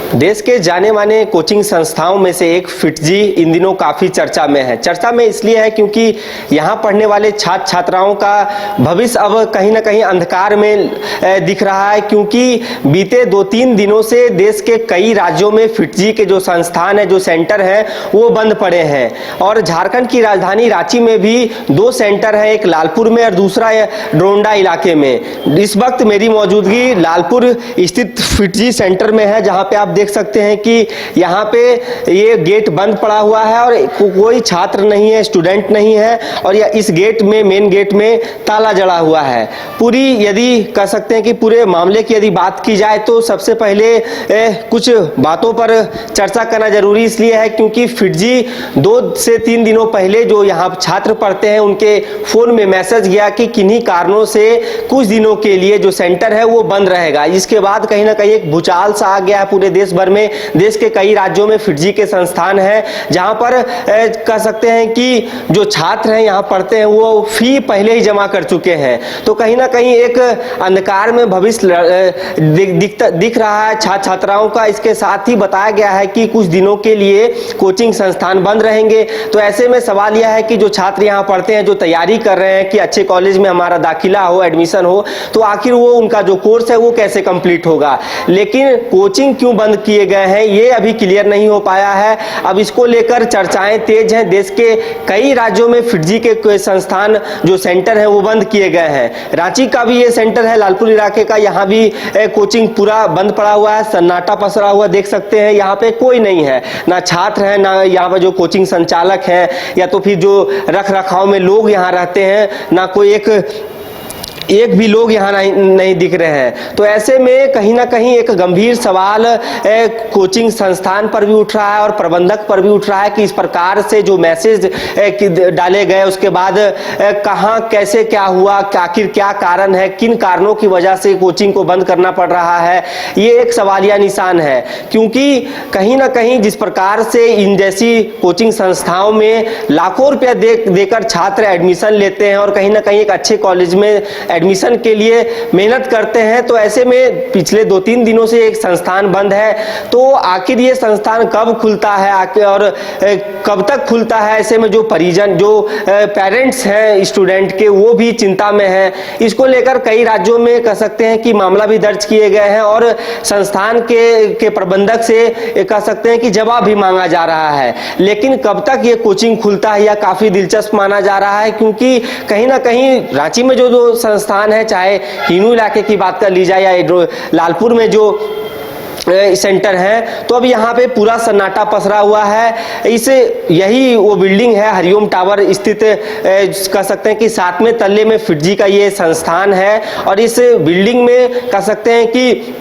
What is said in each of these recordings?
देश के जाने माने कोचिंग संस्थाओं में से एक फिटजी इन दिनों काफ़ी चर्चा में है। चर्चा में इसलिए है क्योंकि यहाँ पढ़ने वाले छात्र छात्राओं का भविष्य अब कहीं ना कहीं अंधकार में दिख रहा है, क्योंकि बीते 2-3 दिनों से देश के कई राज्यों में फिटजी के जो संस्थान है, जो सेंटर है, वो बंद पड़े हैं। और झारखंड की राजधानी रांची में भी 2 सेंटर है, एक लालपुर में और दूसरा डोरंडा इलाके में। इस वक्त मेरी मौजूदगी लालपुर स्थित फिटजी सेंटर में है, जहाँ पे आप देख सकते हैं कि यहाँ पे ये गेट बंद पड़ा हुआ है और कोई छात्र नहीं है, स्टूडेंट नहीं है, और इस गेट में, मेन गेट में ताला जड़ा हुआ है। पूरी यदि कह सकते हैं कि पूरे मामले की यदि बात की जाए तो सबसे पहले कुछ बातों पर चर्चा करना जरूरी इसलिए है क्योंकि फिटजी 2 से 3 दिनों पहले जो यहाँ छात्र पढ़ते हैं उनके फोन में मैसेज गया कि किन्हीं कारणों से कुछ दिनों के लिए जो सेंटर है वो बंद रहेगा। इसके बाद कहीं ना कहीं एक भूचाल सा आ गया है पूरे देश भर में। देश के कई राज्यों में फिटजी के संस्थान हैं जहां पर कह सकते हैं कि जो छात्र हैं यहाँ पढ़ते हैं वो फी पहले ही जमा कर चुके हैं। तो कहीं ना कहीं एक अंधकार में भविष्य दिख रहा है छात्र छात्राओं का। इसके साथ ही बताया गया है कि कुछ दिनों के लिए कोचिंग संस्थान बंद रहेंगे। तो ऐसे में सवाल यह है कि जो छात्र यहाँ पढ़ते हैं, जो तैयारी कर रहे हैं कि अच्छे कॉलेज में हमारा दाखिला हो, एडमिशन हो, तो आखिर वो उनका जो कोर्स है वो कैसे कंप्लीट होगा। लेकिन कोचिंग क्यों बंद किए गए हैं ये अभी क्लियर नहीं हो पाया है। अब इसको लेकर चर्चाएं तेज हैं। देश के कई राज्यों में फिटजी के संस्थान जो सेंटर है वो बंद किए गए हैं। रांची का भी ये सेंटर है, लालपुर इलाके का, यहाँ भी कोचिंग पूरा बंद पड़ा हुआ है, सन्नाटा पसरा हुआ देख सकते हैं। यहाँ पे कोई नहीं है, ना छात्र है, ना यहाँ पर जो कोचिंग संचालक है या तो फिर जो रख रखाव में लोग यहाँ रहते हैं, ना कोई एक भी लोग यहाँ नहीं दिख रहे हैं। तो ऐसे में कहीं ना कहीं एक गंभीर सवाल कोचिंग संस्थान पर भी उठ रहा है और प्रबंधक पर भी उठ रहा है कि इस प्रकार से जो मैसेज डाले गए उसके बाद कहाँ कैसे क्या हुआ, आखिर क्या कारण है, किन कारणों की वजह से कोचिंग को बंद करना पड़ रहा है, ये एक सवालिया निशान है। क्योंकि कहीं ना कहीं जिस प्रकार से इन जैसी कोचिंग संस्थाओं में लाखों रुपया देकर छात्र एडमिशन लेते हैं और कहीं ना कहीं एक अच्छे कॉलेज में एडमिशन के लिए मेहनत करते हैं, तो ऐसे में पिछले 2-3 दिनों से एक संस्थान बंद है। तो आखिर ये संस्थान कब खुलता है और कब तक खुलता है, ऐसे में जो परिजन, जो पेरेंट्स हैं स्टूडेंट के, वो भी चिंता में हैं। इसको लेकर कई राज्यों में कह सकते हैं कि मामला भी दर्ज किए गए हैं और संस्थान के प्रबंधक से कह सकते हैं कि जवाब भी मांगा जा रहा है। लेकिन कब तक ये कोचिंग खुलता है यह काफी दिलचस्प माना जा रहा है, क्योंकि कहीं ना कहीं रांची में जो संस्थान है, चाहे हिनू इलाके की बात कर ली जाए या लालपुर में जो सेंटर है, तो अब यहाँ पे पूरा सन्नाटा पसरा हुआ है। यही वो बिल्डिंग है, हरिओम टावर स्थित, कह सकते हैं कि 7वें तल्ले में फिटजी का ये संस्थान है। और इस बिल्डिंग में कह सकते हैं कि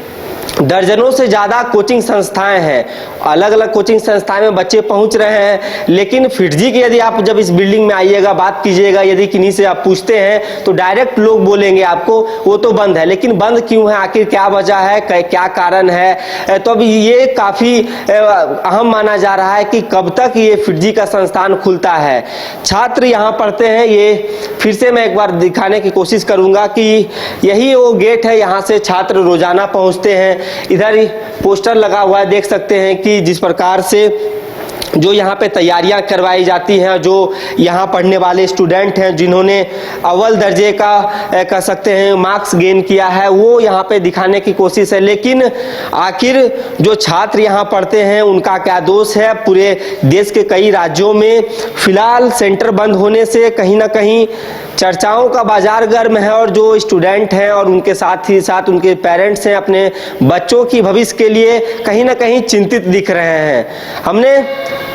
दर्जनों से ज्यादा कोचिंग संस्थाएं हैं, अलग अलग कोचिंग संस्थाएं में बच्चे पहुंच रहे हैं। लेकिन फिटजी की यदि आप जब इस बिल्डिंग में आइएगा, बात कीजिएगा, यदि किन्हीं से आप पूछते हैं तो डायरेक्ट लोग बोलेंगे आपको वो तो बंद है। लेकिन बंद क्यों है, आखिर क्या वजह है, क्या कारण है। तो अब ये काफी अहम माना जा रहा है कि कब तक ये फिटजी का संस्थान खुलता है। छात्र यहाँ पढ़ते हैं, ये फिर से मैं एक बार दिखाने की कोशिश करूंगा कि यही वो गेट है, यहाँ से छात्र रोजाना पहुंचते हैं। इधर पोस्टर लगा हुआ है, देख सकते हैं कि जिस प्रकार से जो यहाँ पे तैयारियां करवाई जाती हैं, जो यहाँ पढ़ने वाले स्टूडेंट हैं जिन्होंने अव्वल दर्जे का कह सकते हैं मार्क्स गेन किया है, वो यहाँ पे दिखाने की कोशिश है। लेकिन आखिर जो छात्र यहाँ पढ़ते हैं उनका क्या दोष है। पूरे देश के कई राज्यों में फिलहाल सेंटर बंद होने से कहीं ना कहीं चर्चाओं का बाजार गर्म है और जो स्टूडेंट हैं और उनके साथ ही साथ उनके पेरेंट्स हैं, अपने बच्चों की भविष्य के लिए कहीं ना कहीं चिंतित दिख रहे हैं। हमने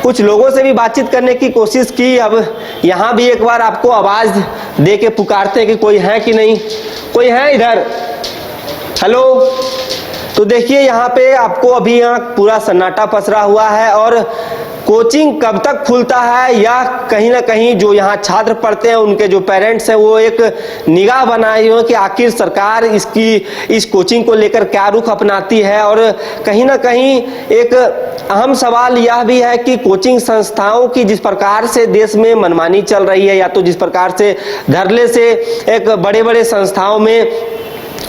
कुछ लोगों से भी बातचीत करने की कोशिश की। अब यहाँ भी एक बार आपको आवाज दे के पुकारते हैं कि कोई है कि नहीं, कोई है इधर, हेलो। तो देखिए यहाँ पे आपको अभी यहाँ पूरा सन्नाटा पसरा हुआ है और कोचिंग कब तक खुलता है या कहीं ना कहीं जो यहाँ छात्र पढ़ते हैं उनके जो पेरेंट्स हैं वो एक निगाह बनाए हुए कि आखिर सरकार इस कोचिंग को लेकर क्या रुख अपनाती है। और कहीं ना कहीं एक अहम सवाल यह भी है कि कोचिंग संस्थाओं की जिस प्रकार से देश में मनमानी चल रही है, या तो जिस प्रकार से धड़ल्ले से एक बड़े बड़े संस्थाओं में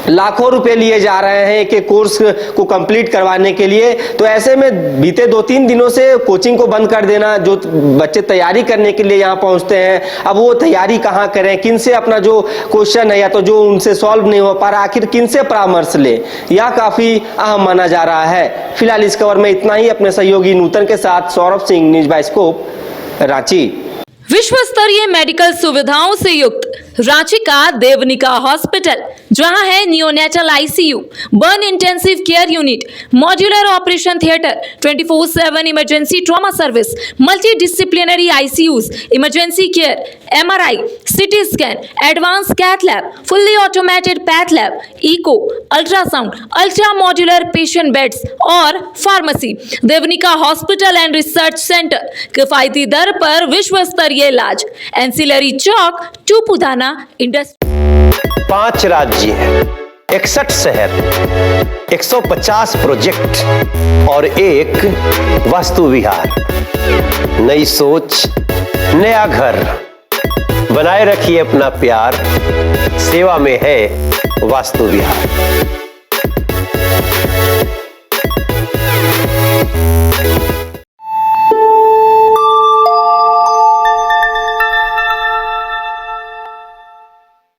लाखों रुपए लिए जा रहे हैं कि कोर्स को कंप्लीट करवाने के लिए। तो ऐसे में बीते 2-3 दिनों से कोचिंग को बंद कर देना, जो बच्चे तैयारी करने के लिए यहाँ पहुँचते हैं, अब वो तैयारी कहाँ करें, किन से अपना जो क्वेश्चन है या तो जो उनसे सॉल्व नहीं हो पा रहा, आखिर किन से परामर्श ले, यह काफ़ी अहम माना जा रहा है। फिलहाल इस खबर में इतना ही। अपने सहयोगी नूतन के साथ सौरभ सिंह, न्यूज बाइस्कोप, रांची। विश्व स्तरीय मेडिकल सुविधाओं से युक्त रांची का देवनिका हॉस्पिटल, जहां है neonatal ICU, burn intensive care unit, modular operation theatre, 24/7 emergency trauma service, multi disciplinary ICUs, emergency care, MRI, CT scan, advance cath lab, fully automated path lab, echo, ultrasound, ultra modular patient beds और pharmacy. Devnika hospital and research centre, किफायती दर पर विश्व स्तरीय इलाज, ancillary चौक, टूपुदाना industry. 5 राज्य, 61 शहर, 150 project और एक वास्तु विहार। नई सोच, नया घर, बनाए रखिए अपना प्यार, सेवा में है वास्तु विहार।